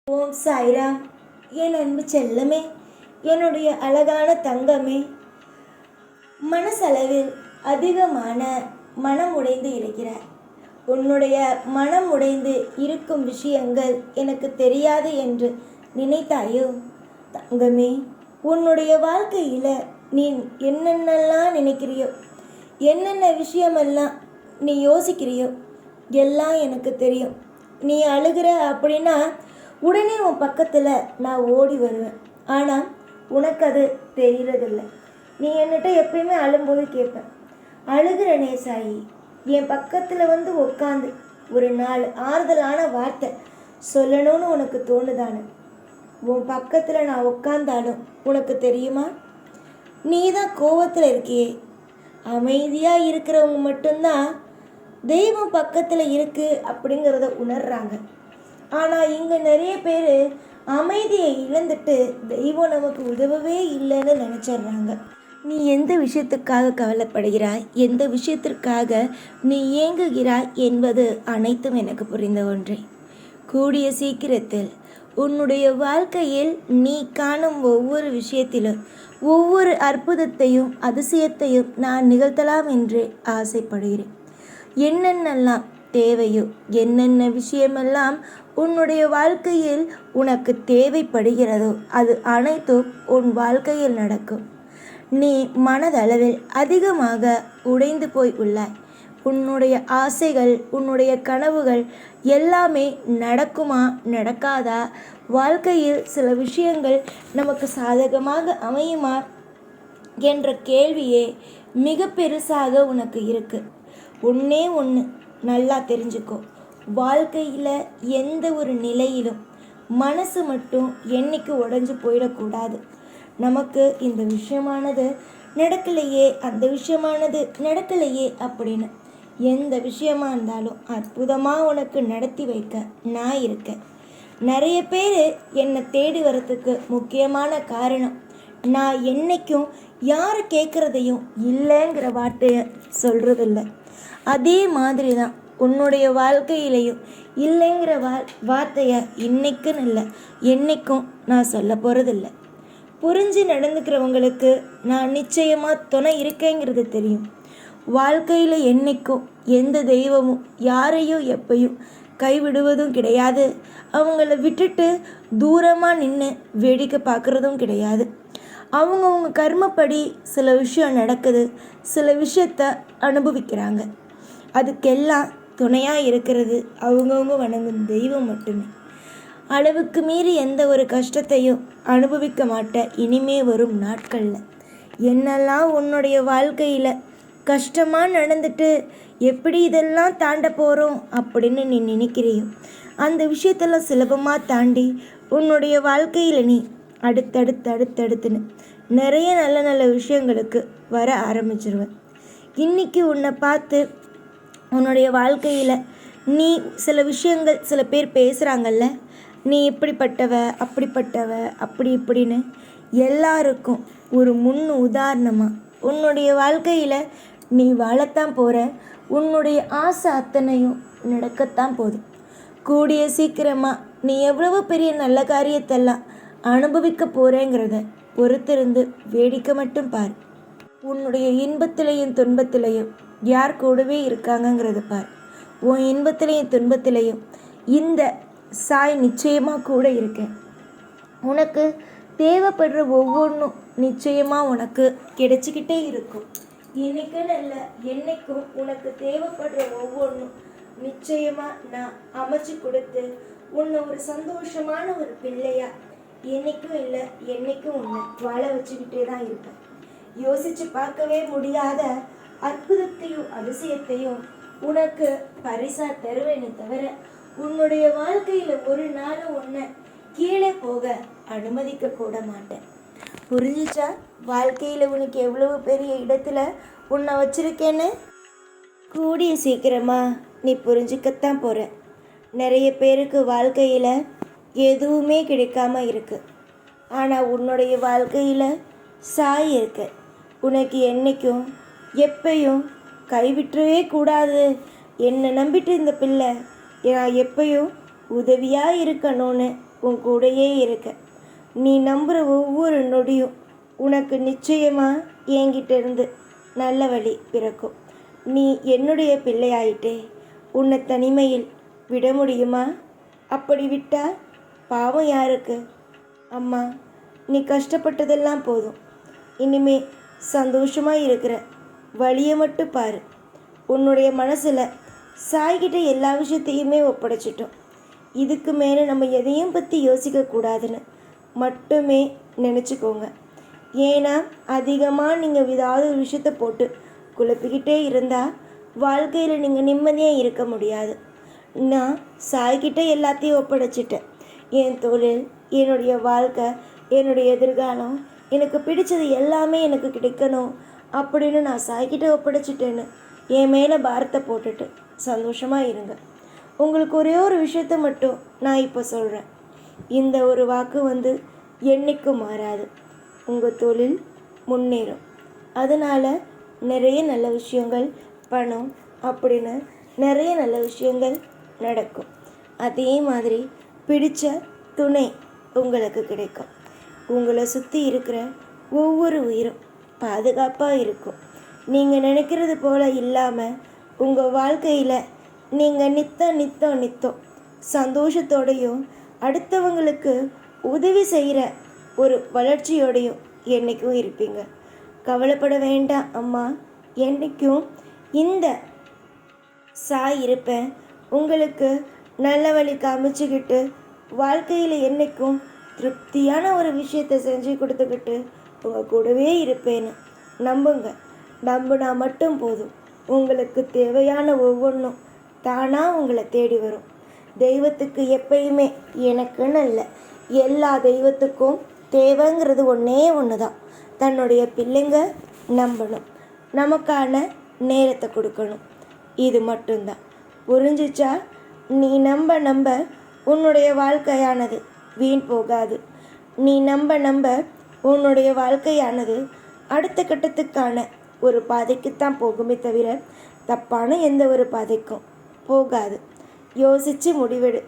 ஓம் சாய்ராம். என் அன்பு செல்லமே, என்னுடைய அழகான தங்கமே, மனசளவில் அதிகமான மனம் உடைந்து இருக்கிறார். உன்னுடைய மனம் உடைந்து இருக்கும் விஷயங்கள் எனக்கு தெரியாது என்று நினைத்தாயோ? தங்கமே, உன்னுடைய வாழ்க்கையில் நீ என்னென்னலாம் நினைக்கிறியோ, என்னென்ன விஷயமெல்லாம் நீ யோசிக்கிறியோ எல்லாம் எனக்கு தெரியும். நீ அழுகிற அப்படின்னா உடனே உன் பக்கத்தில் நான் ஓடி வருவேன். ஆனால் உனக்கு அது தெரியறதில்லை. நீ என்கிட்ட எப்பயுமே அழும்போது கேட்பேன், அழுகிறனே சாயி, என் பக்கத்தில் வந்து உட்காந்து ஒரு 4 ஆறுதலான வார்த்தை சொல்லணும்னு உனக்கு தோணுதானு? உன் பக்கத்தில் நான் உட்காந்தாலும் உனக்கு தெரியுமா? நீ தான் கோவத்தில் இருக்கியே. அமைதியாக இருக்கிறவங்க மட்டும்தான் தெய்வம் பக்கத்தில் இருக்குது அப்படிங்கிறத உணர்றாங்க. ஆனால் இங்கே நிறைய பேர் அமைதியை இழந்துட்டு தெய்வம் நமக்கு உதவவே இல்லைன்னு நினச்சிட்றாங்க. நீ எந்த விஷயத்துக்காக கவலைப்படுகிறாய், எந்த விஷயத்திற்காக நீ ஏங்குகிறாய் என்பது அனைத்தும் எனக்கு புரிந்த ஒன்றே. கூடிய சீக்கிரத்தில் உன்னுடைய வாழ்க்கையில் நீ காணும் ஒவ்வொரு விஷயத்திலும் ஒவ்வொரு அற்புதத்தையும் அதிசயத்தையும் நான் நிகழ்த்தலாம் என்று ஆசைப்படுகிறேன். என்னென்னலாம் தேவையோ, என்னென்ன விஷயமெல்லாம் உன்னுடைய வாழ்க்கையில் உனக்கு தேவைப்படுகிறதோ அது அனைத்தும் உன் வாழ்க்கையில் நடக்கும். நீ மனதளவில் அதிகமாக உடைந்து போய் உள்ளாய். உன்னுடைய ஆசைகள், உன்னுடைய கனவுகள் எல்லாமே நடக்குமா நடக்காதா? வாழ்க்கையில் சில விஷயங்கள் நமக்கு சாதகமாக அமையுமா என்ற கேள்வியே மிக பெருசாக உனக்கு இருக்கு. ஒன்றே ஒன்று நல்லா தெரிஞ்சுக்கோ, வாழ்க்கையில் எந்த ஒரு நிலையிலும் மனசு மட்டும் என்னைக்கு உடஞ்சி போயிடக்கூடாது. நமக்கு இந்த விஷயமானது நடக்கலையே, அந்த விஷயமானது நடக்கலையே அப்படின்னு எந்த விஷயமா இருந்தாலும் அற்புதமாக உனக்கு நடத்தி வைக்க நான் இருக்கேன். நிறைய பேர் என்னை தேடி வரத்துக்கு முக்கியமான காரணம், நான் என்னைக்கும் யார் கேட்குறதையும் இல்லைங்கிற வார்த்தையை சொல்கிறதில்ல. அதே மாதிரி தான் உன்னுடைய வாழ்க்கையிலையும் இல்லைங்கிற வார்த்தையை இன்னைக்குன்னு இல்லை என்னைக்கும் நான் சொல்ல போகிறதில்ல. புரிஞ்சு நடந்துக்கிறவங்களுக்கு நான் நிச்சயமாக துணை இருக்கேங்கிறது தெரியும். வாழ்க்கையில் என்னைக்கும் எந்த தெய்வமும் யாரையும் எப்பையும் கைவிடுவதும் கிடையாது. அவங்கள விட்டுட்டு தூரமாக நின்று வேடிக்கை பார்க்குறதும் கிடையாது. அவங்கவுங்க கர்மப்படி சில விஷயம் நடக்குது, சில விஷயத்த அனுபவிக்கிறாங்க. அதுக்கெல்லாம் துணையாக இருக்கிறது அவங்கவுங்க வணங்கும் தெய்வம் மட்டுமே. அளவுக்கு மீறி எந்த ஒரு கஷ்டத்தையும் அனுபவிக்க மாட்டேன் இனிமே வரும் நாட்களில். என்னெல்லாம் உன்னுடைய வாழ்க்கையில் கஷ்டமாக நடந்துட்டு எப்படி இதெல்லாம் தாண்ட போகிறோம் அப்படின்னு நீ நினைக்கிறியோ, அந்த விஷயத்தெல்லாம் சுலபமாக தாண்டி உன்னுடைய வாழ்க்கையில் நீ அடுத்தடுத்துன்னு நிறைய நல்ல நல்ல விஷயங்களுக்கு வர ஆரம்பிச்சிருவேன். இன்றைக்கி உன்னை பார்த்து உன்னுடைய வாழ்க்கையில் நீ சில விஷயங்கள் சில பேர் பேசுகிறாங்கல்ல, நீ இப்படிப்பட்டவ அப்படிப்பட்டவ அப்படி இப்படின்னு எல்லாருக்கும் ஒரு முன் உதாரணமாக உன்னுடைய வாழ்க்கையில் நீ வாழத்தான் போகிற. உன்னுடைய ஆசை அத்தனையும் நடக்கத்தான் போதும். கூடிய சீக்கிரமாக நீ எவ்வளவு பெரிய நல்ல காரியத்தெல்லாம் அனுபவிக்க போகிறேங்கிறத பொறுத்திருந்து வேடிக்கை மட்டும் பார். உன்னுடைய இன்பத்திலையும் துன்பத்திலையும் யார் கூடவே இருக்காங்கங்கிறத பார். உன் இன்பத்திலையும் துன்பத்திலையும் இந்த சாய் நிச்சயமாக கூட இருக்கேன். உனக்கு தேவைப்படுற ஒவ்வொன்றும் நிச்சயமாக உனக்கு கிடைச்சிக்கிட்டே இருக்கும். இன்னைக்குன்னு இல்லை என்னைக்கும் உனக்கு தேவைப்படுற ஒவ்வொன்றும் நிச்சயமாக நான் அமைச்சு கொடுத்து உன்னை ஒரு சந்தோஷமான ஒரு பிள்ளையா என்னைக்கும் இல்லை என்னைக்கும் உன்னை வாழ வச்சுக்கிட்டே தான் இருப்பேன். யோசித்து பார்க்கவே முடியாத அற்புதத்தையும் அதிசயத்தையும் உனக்கு பரிசா தருவேனே தவிர உன்னுடைய வாழ்க்கையில் ஒரு நாளும் உன்னை கீழே போக அனுமதிக்க கூட மாட்டேன். புரிஞ்சிச்சா? வாழ்க்கையில் உனக்கு எவ்வளவு பெரிய இடத்துல உன்னை வச்சிருக்கேன்னு கூடிய சீக்கிரமாக நீ புரிஞ்சுக்கத்தான் போகிற. நிறைய பேருக்கு வாழ்க்கையில் எதுவுமே கிடைக்காம இருக்கு. ஆனால் உன்னுடைய வாழ்க்கையில் சாய் இருக்கு. உனக்கு என்றைக்கும் எப்பையும் கைவிட்டவே கூடாது. என்னை நம்பிட்டு இந்த பிள்ளை நான் எப்பையும் உதவியாக இருக்கணும்னு உன் கூடயே இருக்க. நீ நம்புகிற ஒவ்வொரு நொடியும் உனக்கு நிச்சயமாக என்கிட்ட இருந்து நல்ல வழி பிறக்கும். நீ என்னுடைய பிள்ளையாயிட்டே. உன்னை தனிமையில் விட முடியுமா? அப்படி விட்டா பாவம் யாருக்கு? அம்மா, நீ கஷ்டப்பட்டதெல்லாம் போதும். இனிமே சந்தோஷமாக இருக்கிற வழியை மட்டும் பாரு. உன்னுடைய மனசில் சாய்கிட்ட எல்லா விஷயத்தையுமே ஒப்படைச்சிட்டோம். இதுக்கு மேலே நம்ம எதையும் பற்றி யோசிக்கக்கூடாதுன்னு மட்டுமே நினச்சிக்கோங்க. ஏன்னா அதிகமாக நீங்கள் ஏதாவது ஒரு விஷயத்தை போட்டு குழப்பிக்கிட்டே இருந்தால் வாழ்க்கையில் நீங்கள் நிம்மதியாக இருக்க முடியாது. நான் சாய்கிட்ட எல்லாத்தையும் ஒப்படைச்சிட்டேன். என் தொழில், என்னுடைய வாழ்க்கை, என்னுடைய எதிர்காலம், எனக்கு பிடிச்சது எல்லாமே எனக்கு கிடைக்கணும் அப்படின்னு நான் சாய்கிட்ட ஒப்படைச்சிட்டேன்னு என் மேலே பாரத்தை போட்டுட்டு சந்தோஷமாக இருங்க. உங்களுக்கு ஒரே ஒரு விஷயத்த மட்டும் நான் இப்போ சொல்கிறேன். இந்த ஒரு வாக்கு என்றைக்கும் மாறாது. உங்கள் தொழில் முன்னேறும். அதனால் நிறைய நல்ல விஷயங்கள், பணம் அப்படின்னு நிறைய நல்ல விஷயங்கள் நடக்கும். அதே மாதிரி பிடித்த துணை உங்களுக்கு கிடைக்கும். உங்களை சுற்றி இருக்கிற ஒவ்வொரு உயிரும் பாதுகாப்பாக இருக்கும். நீங்கள் நினைக்கிறது போல் இல்லாமல் உங்கள் வாழ்க்கையில் நீங்கள் நித்தம் சந்தோஷத்தோடையும் அடுத்தவங்களுக்கு உதவி செய்கிற ஒரு வளர்ச்சியோடையும் என்றைக்கும் இருப்பீங்க. கவலைப்பட வேண்டாம் அம்மா. என்றைக்கும் இந்த சாய் இருப்பேன். உங்களுக்கு நல்ல வழி காமிச்சுக்கிட்டு வாழ்க்கையில் என்றைக்கும் திருப்தியான ஒரு விஷயத்தை செஞ்சு கொடுத்துக்கிட்டு உங்கள் கூடவே இருப்பேன்னு நம்புங்க. நம்புனா மட்டும் போதும். உங்களுக்கு தேவையான ஒவ்வொன்றும் தானாக உங்களை தேடி வரும். தெய்வத்துக்கு எப்பயுமே எனக்குன்னு இல்லை, எல்லா தெய்வத்துக்கும் தேவைங்கிறது ஒன்று தான். தன்னுடைய பிள்ளைங்க நம்பணும், நமக்கான நேரத்தை கொடுக்கணும். இது மட்டும்தான். புரிஞ்சிச்சா? நீ நம்ப உன்னுடைய வாழ்க்கையானது வீண் போகாது. நீ நம்ப உன்னுடைய வாழ்க்கையானது அடுத்த கட்டத்துக்கான ஒரு பாதைக்குத்தான் போகுமே தவிர தப்பான எந்த ஒரு பாதைக்கும் போகாது. யோசித்து முடிவெடு.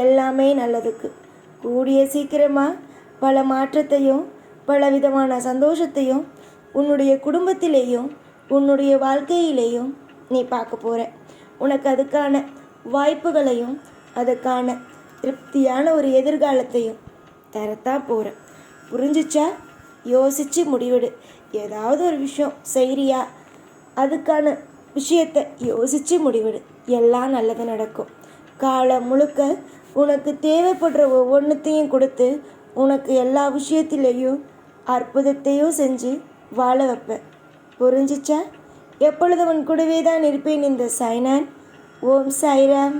எல்லாமே நல்லதுக்கு. கூடிய சீக்கிரமாக பல மாற்றத்தையும் பல விதமான சந்தோஷத்தையும் உன்னுடைய குடும்பத்திலேயும் உன்னுடைய வாழ்க்கையிலேயும் நீ பார்க்க போகிற. உனக்கு அதுக்கான வாய்ப்புகளையும் அதுக்கான திருப்தியான ஒரு எதிர்காலத்தையும் தரத்தான் போகிற. புரிஞ்சிச்சா? யோசித்து முடிவெடு. ஏதாவது ஒரு விஷயம் செய்கிறியா, அதுக்கான விஷயத்தை யோசித்து முடிவெடு. எல்லாம் நல்லது நடக்கும். காலம் முழுக்க உனக்கு தேவைப்படுற ஒவ்வொன்றுத்தையும் கொடுத்து உனக்கு எல்லா விஷயத்திலையும் அற்புதத்தையும் செஞ்சு வாழ வைப்பேன். புரிஞ்சிச்சா? எப்பொழுது உன் கூடவே தான் இருப்பேன். இந்த சாய்நான். ஓம் சாய்ராம்.